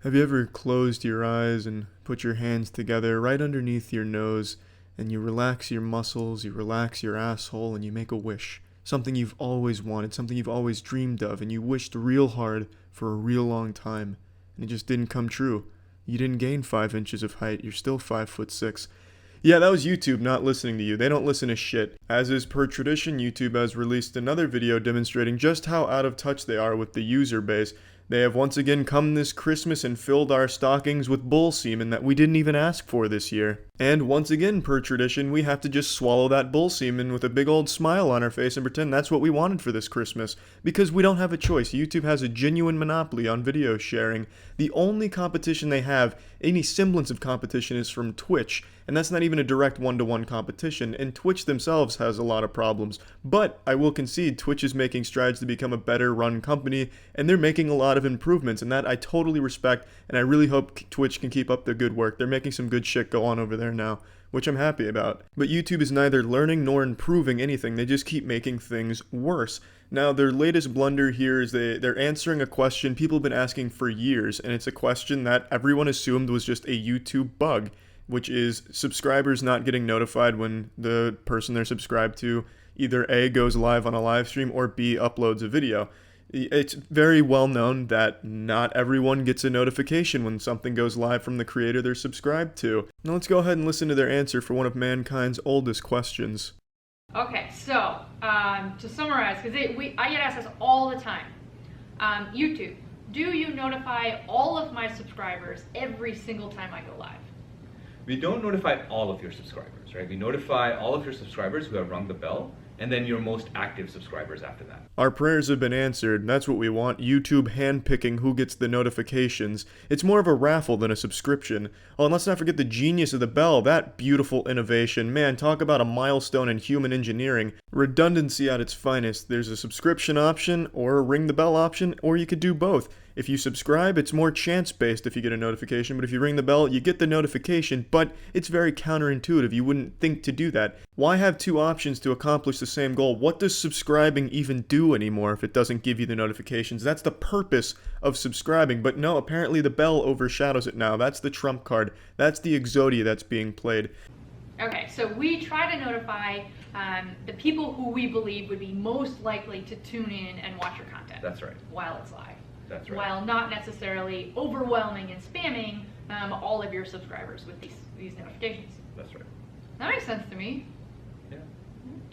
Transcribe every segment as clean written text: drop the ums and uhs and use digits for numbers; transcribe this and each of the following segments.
Have you ever closed your eyes and put your hands together right underneath your nose and you relax your muscles, you relax your asshole, and you make a wish? Something you've always wanted, something you've always dreamed of, and you wished real hard for a real long time, and it just didn't come true. You didn't gain 5 inches of height, you're still 5'6". Yeah, that was YouTube not listening to you. They don't listen to shit. As is per tradition, YouTube has released another video demonstrating just how out of touch they are with the user base. They have once again come this Christmas and filled our stockings with bull semen that we didn't even ask for this year. And once again, per tradition, we have to just swallow that bull semen with a big old smile on our face and pretend that's what we wanted for this Christmas. Because we don't have a choice. YouTube has a genuine monopoly on video sharing. The only competition they have, any semblance of competition, is from Twitch. And that's not even a direct one-to-one competition, and Twitch themselves has a lot of problems. But I will concede Twitch is making strides to become a better run company, and they're making a lot of improvements, and that I totally respect, and I really hope Twitch can keep up the good work. They're making some good shit go on over there now, which I'm happy about. But YouTube is neither learning nor improving anything, they just keep making things worse. Now, their latest blunder here is they're answering a question people have been asking for years, and it's a question that everyone assumed was just a YouTube bug, which is subscribers not getting notified when the person they're subscribed to either A, goes live on a live stream, or B, uploads a video. It's very well known that not everyone gets a notification when something goes live from the creator they're subscribed to. Now let's go ahead and listen to their answer for one of mankind's oldest questions. Okay, so to summarize, because I get asked this all the time. YouTube, do you notify all of my subscribers every single time I go live? We don't notify all of your subscribers, right? We notify all of your subscribers who have rung the bell, and then your most active subscribers after that. Our prayers have been answered. That's what we want. YouTube handpicking who gets the notifications. It's more of a raffle than a subscription. Oh, and let's not forget the genius of the bell. That beautiful innovation. Man, talk about a milestone in human engineering. Redundancy at its finest. There's a subscription option or a ring the bell option, or you could do both. If you subscribe, it's more chance-based if you get a notification, but if you ring the bell, you get the notification, but it's very counterintuitive. You wouldn't think to do that. Why have two options to accomplish the same goal? What does subscribing even do anymore if it doesn't give you the notifications? That's the purpose of subscribing, but no, apparently the bell overshadows it now. That's the trump card. That's the Exodia that's being played. Okay, so we try to notify the people who we believe would be most likely to tune in and watch your content. That's right. While it's live. That's right. While not necessarily overwhelming and spamming all of your subscribers with these notifications. That's right. That makes sense to me. Yeah.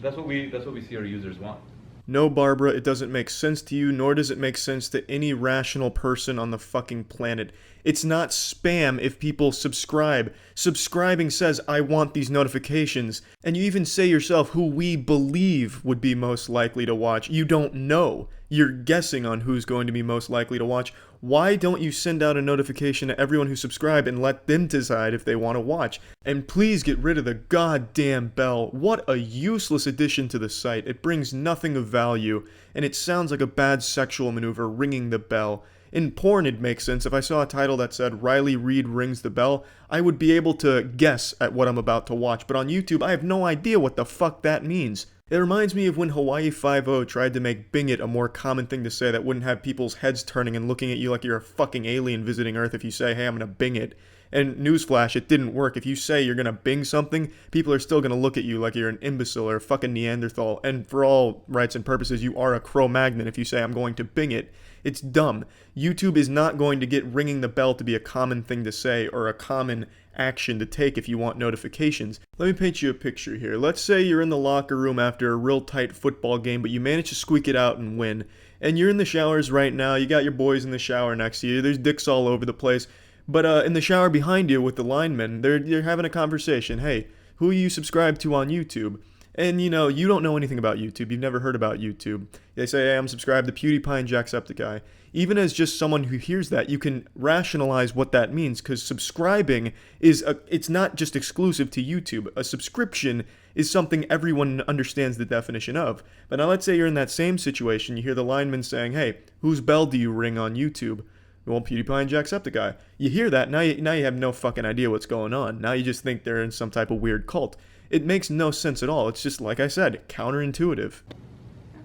That's what we see our users want. No, Barbara, it doesn't make sense to you, nor does it make sense to any rational person on the fucking planet. It's not spam if people subscribe. Subscribing says, I want these notifications. And you even say yourself who we believe would be most likely to watch. You don't know. You're guessing on who's going to be most likely to watch. Why don't you send out a notification to everyone who subscribed and let them decide if they want to watch? And please get rid of the goddamn bell. What a useless addition to the site. It brings nothing of value, and it sounds like a bad sexual maneuver, ringing the bell. In porn, it'd make sense. If I saw a title that said, Riley Reid rings the bell, I would be able to guess at what I'm about to watch. But on YouTube, I have no idea what the fuck that means. It reminds me of when Hawaii Five-0 tried to make bing it a more common thing to say that wouldn't have people's heads turning and looking at you like you're a fucking alien visiting Earth if you say, hey, I'm gonna bing it. And newsflash, it didn't work. If you say you're gonna bing something, people are still gonna look at you like you're an imbecile or a fucking Neanderthal. And for all rights and purposes, you are a Cro-Magnon if you say I'm going to bing it. It's dumb. YouTube is not going to get ringing the bell to be a common thing to say or a common action to take if you want notifications. Let me paint you a picture here. Let's say you're in the locker room after a real tight football game, but you manage to squeak it out and win. And you're in the showers right now. You got your boys in the shower next to you. There's dicks all over the place. But in the shower behind you with the linemen, they're having a conversation. Hey, who you subscribe to on YouTube? And you know, you don't know anything about YouTube. You've never heard about YouTube. They say, hey, I'm subscribed to PewDiePie and Jacksepticeye. Even as just someone who hears that, you can rationalize what that means, because subscribing it's not just exclusive to YouTube. A subscription is something everyone understands the definition of. But now let's say you're in that same situation. You hear the lineman saying, hey, whose bell do you ring on YouTube? Well, PewDiePie and Jacksepticeye. You hear that, now you have no fucking idea what's going on. Now you just think they're in some type of weird cult. It makes no sense at all. It's just, like I said, counterintuitive.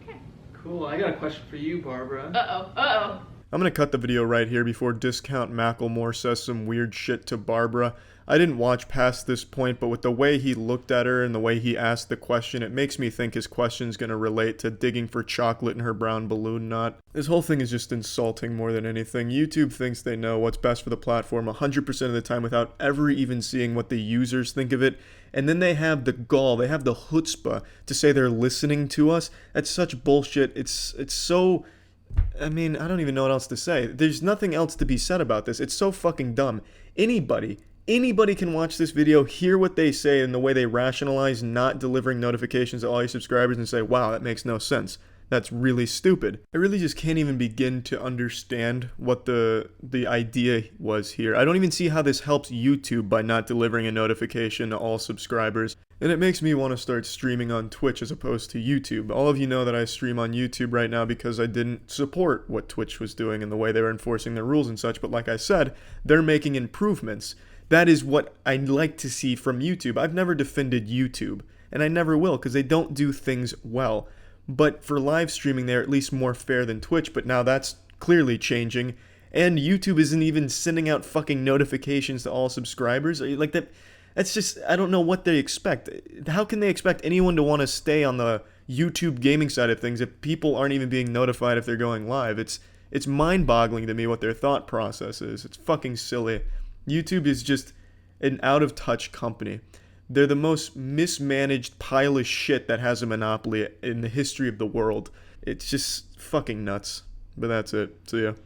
Okay. Cool. I got a question for you, Barbara. Uh-oh. I'm gonna cut the video right here before Discount Macklemore says some weird shit to Barbara. I didn't watch past this point, but with the way he looked at her and the way he asked the question, it makes me think his question's gonna relate to digging for chocolate in her brown balloon knot. This whole thing is just insulting more than anything. YouTube thinks they know what's best for the platform 100% of the time without ever even seeing what the users think of it. And then they have the gall, they have the chutzpah to say they're listening to us. That's such bullshit. It's so... I mean, I don't even know what else to say. There's nothing else to be said about this. It's so fucking dumb. Anybody can watch this video, hear what they say and the way they rationalize not delivering notifications to all your subscribers and say, wow, that makes no sense. That's really stupid. I really just can't even begin to understand what the idea was here. I don't even see how this helps YouTube by not delivering a notification to all subscribers. And it makes me want to start streaming on Twitch as opposed to YouTube. All of you know that I stream on YouTube right now because I didn't support what Twitch was doing and the way they were enforcing their rules and such. But like I said, they're making improvements. That is what I'd like to see from YouTube. I've never defended YouTube, and I never will because they don't do things well. But for live streaming, they're at least more fair than Twitch, but now that's clearly changing. And YouTube isn't even sending out fucking notifications to all subscribers. Like that, that's just, I don't know what they expect. How can they expect anyone to want to stay on the YouTube gaming side of things if people aren't even being notified if they're going live? It's mind-boggling to me what their thought process is. It's fucking silly. YouTube is just an out-of-touch company. They're the most mismanaged pile of shit that has a monopoly in the history of the world. It's just fucking nuts. But that's it. See ya.